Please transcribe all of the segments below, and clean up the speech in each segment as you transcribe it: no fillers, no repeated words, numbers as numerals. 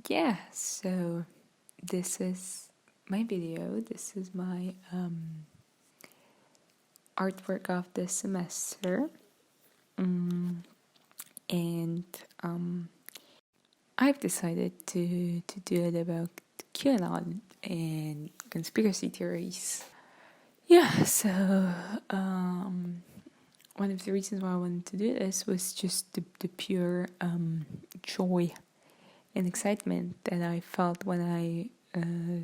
yeah, so this is my video. This is my artwork of the semester. And I've decided to do it about Qanon and conspiracy theories. Yeah, so one of the reasons why I wanted to do this was just the pure joy and excitement that I felt when I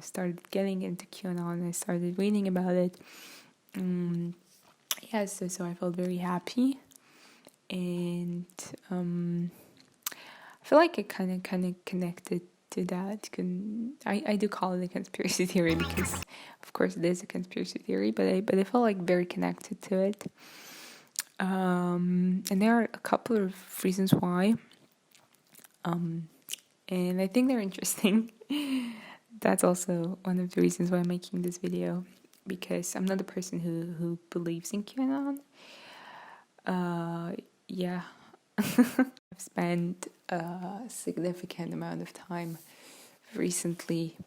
started getting into Qanon. I started reading about it. So I felt very happy, and I feel like it kind of connected to that. I do call it a conspiracy theory because, of course, it is a conspiracy theory, but I felt like very connected to it. And there are a couple of reasons why. And I think they're interesting. That's also one of the reasons why I'm making this video, because I'm not a person who believes in Qanon. I've spent a significant amount of time recently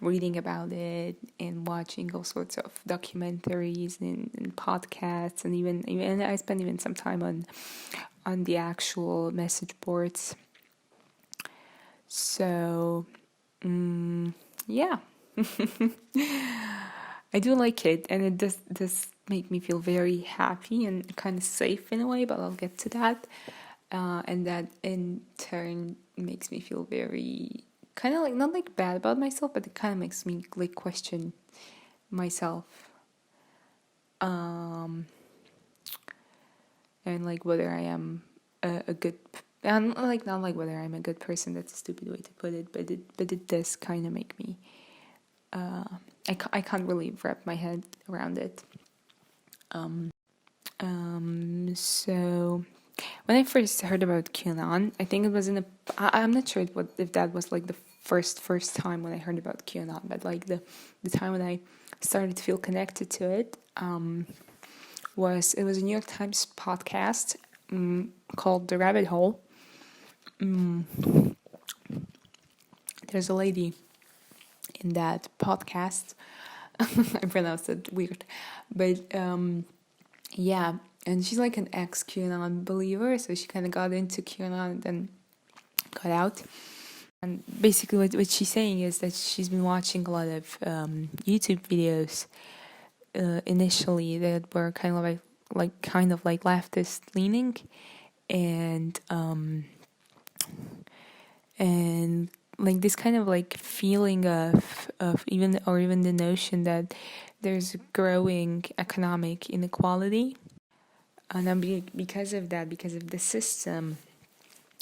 reading about it and watching all sorts of documentaries and podcasts, and even I spent even some time on the actual message boards. So, I do like it, and it does make me feel very happy and kind of safe in a way, but I'll get to that. And that in turn makes me feel very kind of like, not like bad about myself, but it kind of makes me like question myself. And like whether I am a good, and like not like whether I'm a good person, that's a stupid way to put it, but it does kind of make me, I can't really wrap my head around it. So when I first heard about Qanon, I think it was I'm not sure if that was like the first time when I heard about Qanon, but like the time when I started to feel connected to it, was a New York Times podcast called The Rabbit Hole. There's a lady in that podcast. I pronounced it weird, but and she's like an ex-Qanon believer, so she kind of got into Qanon and then got out. And basically what she's saying is that she's been watching a lot of YouTube videos initially that were kind of like leftist leaning, and like this kind of like feeling of even the notion that there's growing economic inequality, and because of the system,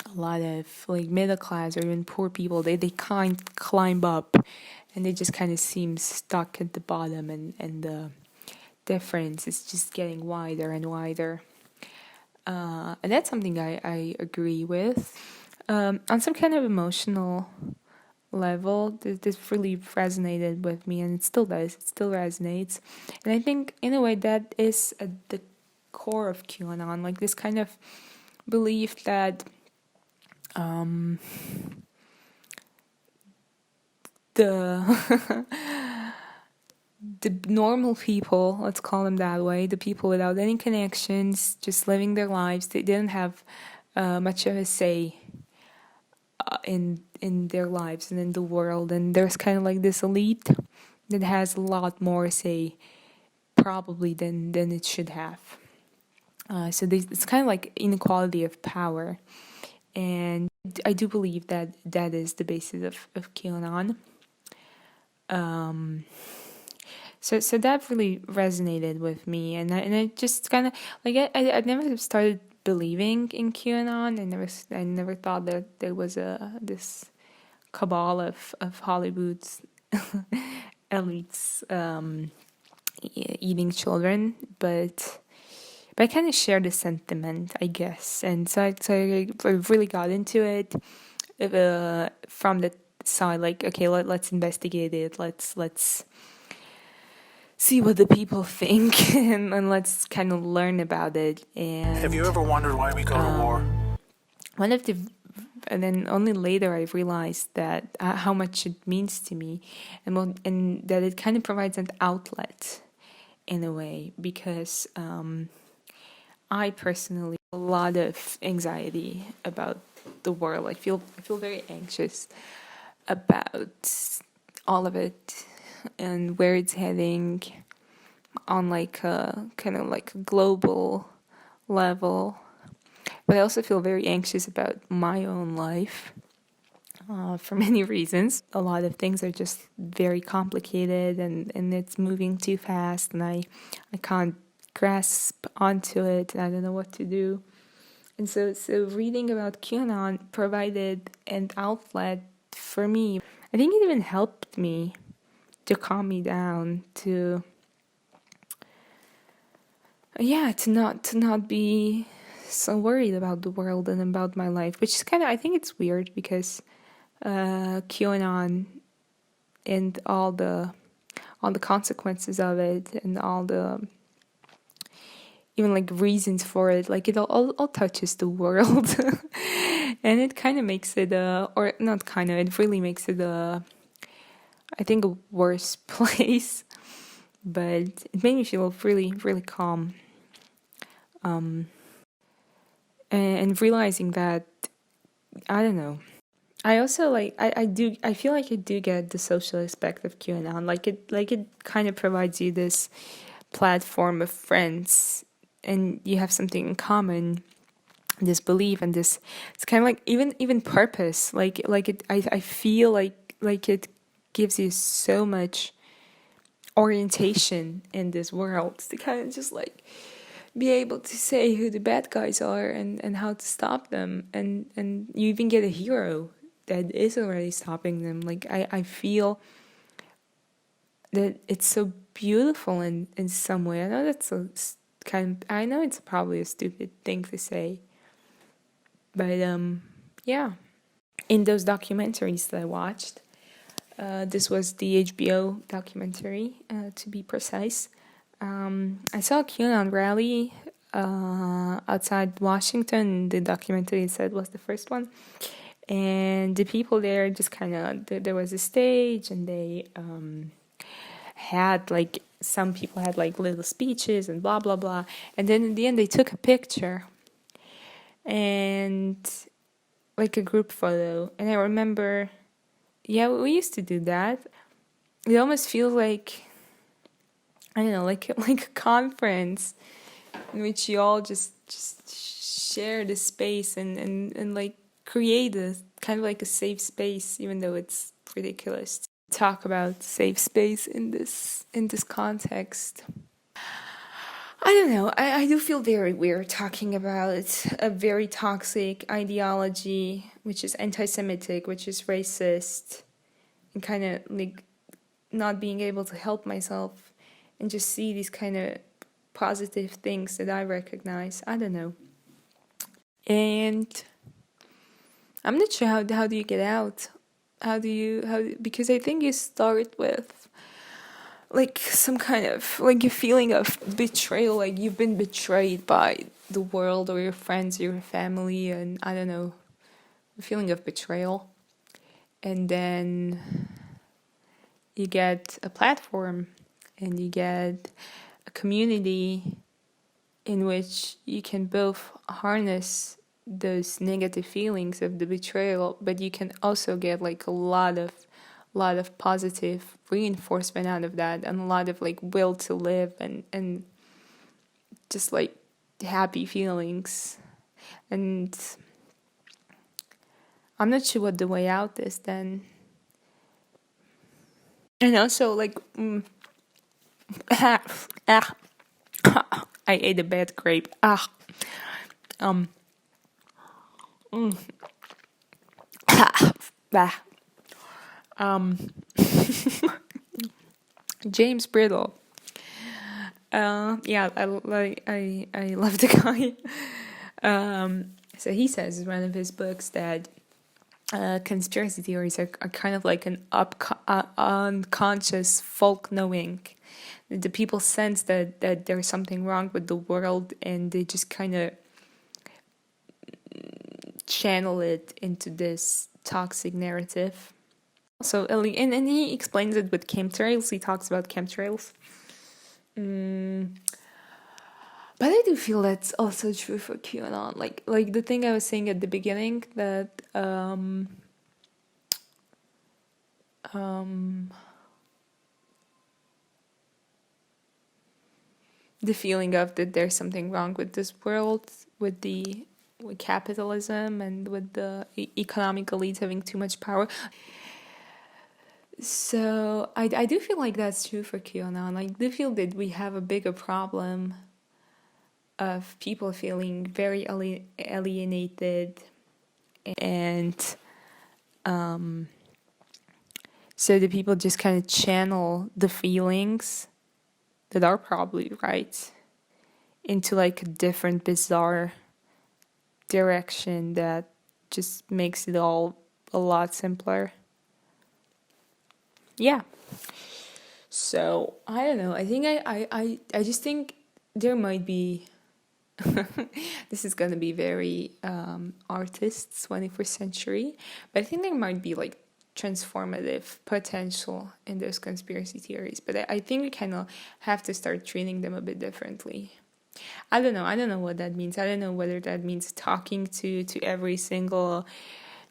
a lot of like middle class or even poor people, they can't climb up, and they just kind of seem stuck at the bottom, and the difference is just getting wider and wider. And that's something I agree with. On some kind of emotional level, this really resonated with me, and it still does. It still resonates, and I think in a way that is at the core of Qanon, like this kind of belief that the normal people, let's call them that way, the people without any connections, just living their lives, they didn't have much of a say in their lives and in the world, and there's kind of like this elite that has a lot more say probably than it should have. So it's kind of like inequality of power, and I do believe that is the basis of Qanon. So that really resonated with me, and I just kind of like I never started believing in Qanon. I never thought that there was this cabal of Hollywood's elites eating children, but I kind of share the sentiment, I guess, and so I really got into it from the side, like, okay, let's investigate it, let's see what the people think, and let's kind of learn about it. And have you ever wondered why we go to war? One of the and then only later I realized that how much it means to me, and that it kind of provides an outlet in a way, because I personally have a lot of anxiety about the world. I feel very anxious about all of it and where it's heading on like a kind of like a global level. But I also feel very anxious about my own life for many reasons. A lot of things are just very complicated, and it's moving too fast, and I can't grasp onto it, and I don't know what to do. And so reading about Qanon provided an outlet for me. I think it even helped me to calm me down, to not be so worried about the world and about my life, which is kind of, I think it's weird, because Qanon and all the consequences of it, and all the even like reasons for it, like it all touches the world. And it kind of makes it or not kind of, it really makes it I think a worse place. But it made me feel really, really calm. And realizing that, I don't know. I also like, I feel like I do get the social aspect of Qanon. Like it kind of provides you this platform of friends, and you have something in common, this belief, and this, it's kind of like even purpose. Like it, I feel like it gives you so much orientation in this world, to kind of just like be able to say who the bad guys are, and how to stop them, and you even get a hero that is already stopping them. Like I feel that it's so beautiful in some way. I know that's I know it's probably a stupid thing to say, but yeah. In those documentaries that I watched, this was the HBO documentary, to be precise. I saw a Qanon rally outside Washington. The documentary said was the first one, and the people there just kind of, there was a stage, and they had like, some people had like little speeches and blah blah blah, and then in the end they took a picture and like a group photo. And I remember, yeah, we used to do that. It almost feels like, I don't know, like a conference in which you all just share the space and like create a kind of like a safe space, even though it's ridiculous to talk about safe space in this context. I don't know. I do feel very weird talking about a very toxic ideology, which is anti-Semitic, which is racist, and kind of like not being able to help myself and just see these kind of positive things that I recognize. I don't know. And I'm not sure how do you get out? Because I think you start with like some kind of like a feeling of betrayal, like you've been betrayed by the world or your friends or your family, and I don't know, a feeling of betrayal. And then you get a platform, and you get a community in which you can both harness those negative feelings of the betrayal, but you can also get like a lot of positive reinforcement out of that, and a lot of like will to live, and just like happy feelings. And I'm not sure what the way out is then. And also like I ate a bad grape. James Brittle. Yeah, I love the guy. So he says in one of his books that conspiracy theories are kind of like an unconscious folk knowing. The people sense that there's something wrong with the world, and they just kind of channel it into this toxic narrative. So, and he explains it with chemtrails. He talks about chemtrails. But I do feel that's also true for QAnon. Like the thing I was saying at the beginning, that the feeling of that there's something wrong with this world, with capitalism and with the economic elites having too much power. So I do feel like that's true for QAnon. I do feel that we have a bigger problem of people feeling very alienated, and so the people just kind of channel the feelings that are probably right into like a different bizarre direction that just makes it all a lot simpler. Yeah. So I don't know. I think I just think there might be this is gonna be very artists 21st century, but I think there might be like transformative potential in those conspiracy theories. But I think we kind of have to start treating them a bit differently. I don't know what that means. I don't know whether that means talking to every single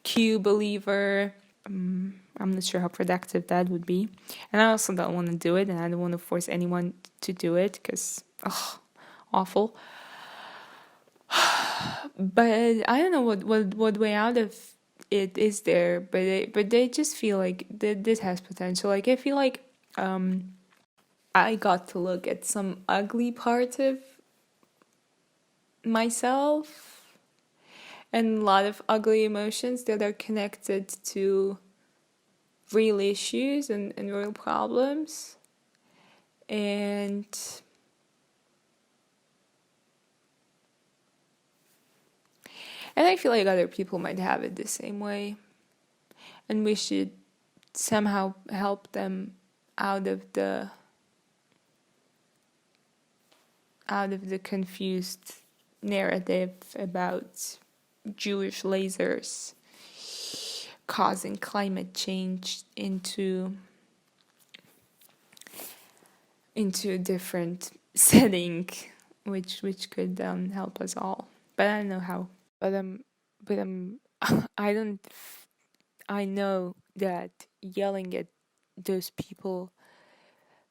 Q believer. I'm not sure how productive that would be, and I also don't want to do it, and I don't want to force anyone to do it because awful. But I don't know what way out of it is there, but they just feel like this has potential. Like I feel like I got to look at some ugly parts of myself and a lot of ugly emotions that are connected to real issues and real problems. And I feel like other people might have it the same way. And we should somehow help them out of the confused narrative about Jewish lasers causing climate change into a different setting, which could help us all. But I don't know how. I know that yelling at those people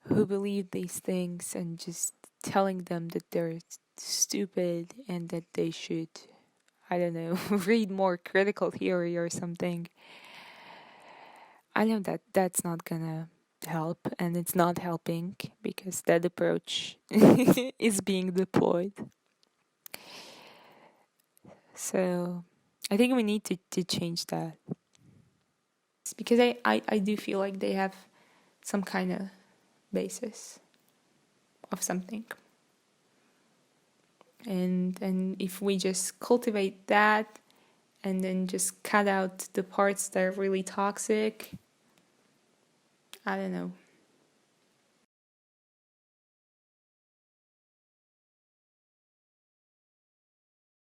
who believe these things and just telling them that they're stupid and that they should, I don't know, read more critical theory or something. I know that that's not gonna help, and it's not helping because that approach is being deployed. So I think we need to change that. It's because I do feel like they have some kind of basis of something. And if we just cultivate that and then just cut out the parts that are really toxic, I don't know.